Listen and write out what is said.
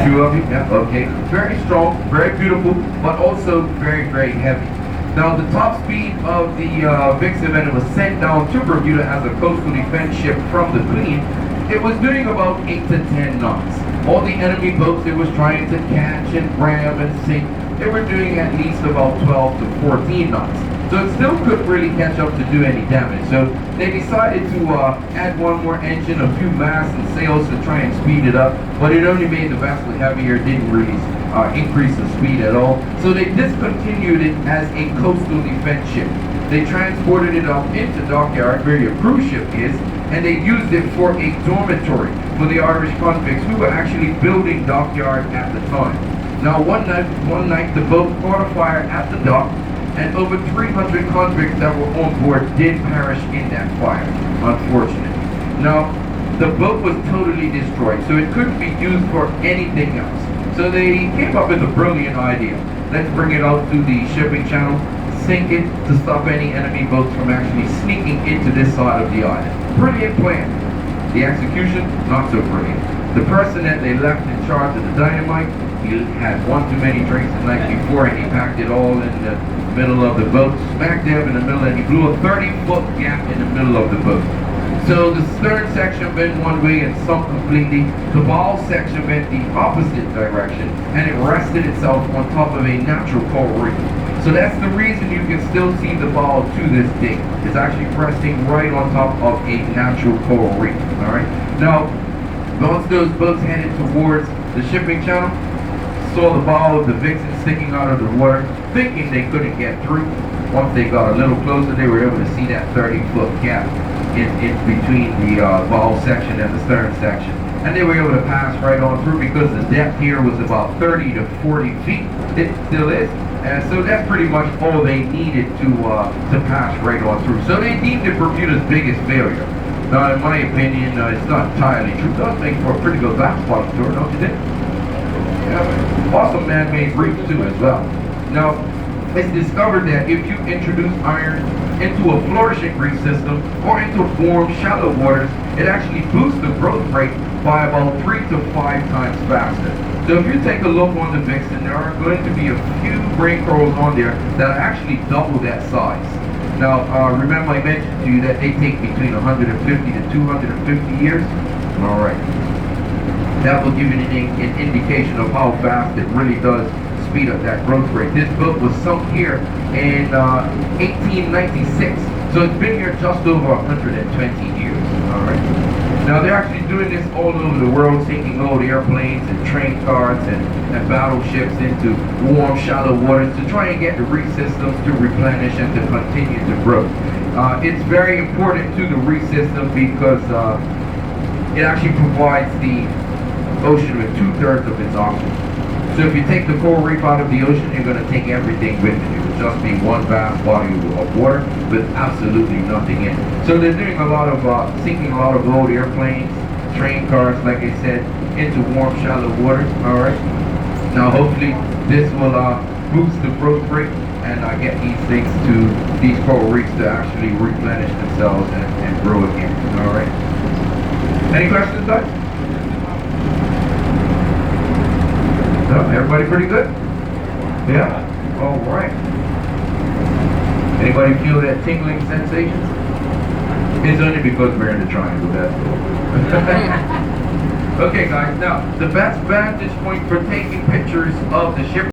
Two of you? Yeah, okay. Very strong, very beautiful, but also very, very heavy. Now, the top speed of the Vixen, when it was sent down to Bermuda as a coastal defense ship from the Queen, it was doing about 8 to 10 knots. All the enemy boats it was trying to catch and ram and sink, they were doing at least about 12 to 14 knots. So it still couldn't really catch up to do any damage. So they decided to add one more engine, a few masts and sails to try and speed it up, but it only made the vessel heavier, didn't really increase the speed at all. So they discontinued it as a coastal defense ship. They transported it up into dockyard where your cruise ship is, and they used it for a dormitory for the Irish convicts who were actually building dockyard at the time. Now one night the boat caught a fire at the dock, and over 300 convicts that were on board did perish in that fire, unfortunately. Now, the boat was totally destroyed, so it couldn't be used for anything else. So they came up with a brilliant idea. Let's bring it out to the shipping channel, sink it to stop any enemy boats from actually sneaking into this side of the island. Brilliant plan. The execution, not so brilliant. The person that they left in charge of the dynamite, he had one too many drinks the night before, and he packed it all in the middle of the boat, smack dab in the middle, and he blew a 30-foot gap in the middle of the boat. So the stern section went one way and sunk completely. The bow section went the opposite direction, and it rested itself on top of a natural coral reef. So that's the reason you can still see the bow to this day. It's actually resting right on top of a natural coral reef. All right. Now, once those boats headed towards the shipping channel, saw the bow of the Vixen sticking out of the water, thinking they couldn't get through. Once they got a little closer, they were able to see that 30-foot gap in between the bow section and the stern section. And they were able to pass right on through because the depth here was about 30 to 40 feet. It still is. And so that's pretty much all they needed to pass right on through. So they deemed it Bermuda's biggest failure. Now, in my opinion, it's not entirely true. It does make for a pretty good basketball tour, don't you think? Yeah. Awesome man-made reef too as well. Now, it's discovered that if you introduce iron into a flourishing reef system or into warm, shallow waters, it actually boosts the growth rate by about 3 to 5 times faster. So if you take a look on the Vixen, there are going to be a few brain corals on there that are actually double that size. Now, remember I mentioned to you that they take between 150 to 250 years? All right. That will give you an indication of how fast it really does speed up that growth rate. This boat was sunk here in 1896, so it's been here just over 120 years. All right. Now they're actually doing this all over the world, sinking old airplanes and train cars and battleships into warm, shallow waters to try and get the reef systems to replenish and to continue to grow. It's very important to the reef system because it actually provides the ocean with 2/3 of its oxygen. So if you take the coral reef out of the ocean, you're going to take everything with it. It will just be one vast body of water with absolutely nothing in it. So they're doing a lot of sinking a lot of old airplanes, train cars, like I said, into warm, shallow water. All right. Now hopefully this will boost the growth rate and get these coral reefs to actually replenish themselves and grow again. All right. Any questions, guys? No, everybody pretty good? Yeah? All right. Anybody feel that tingling sensation? It's only because we're in the triangle, that's all. Okay, guys, now, the best vantage point for taking pictures of the ship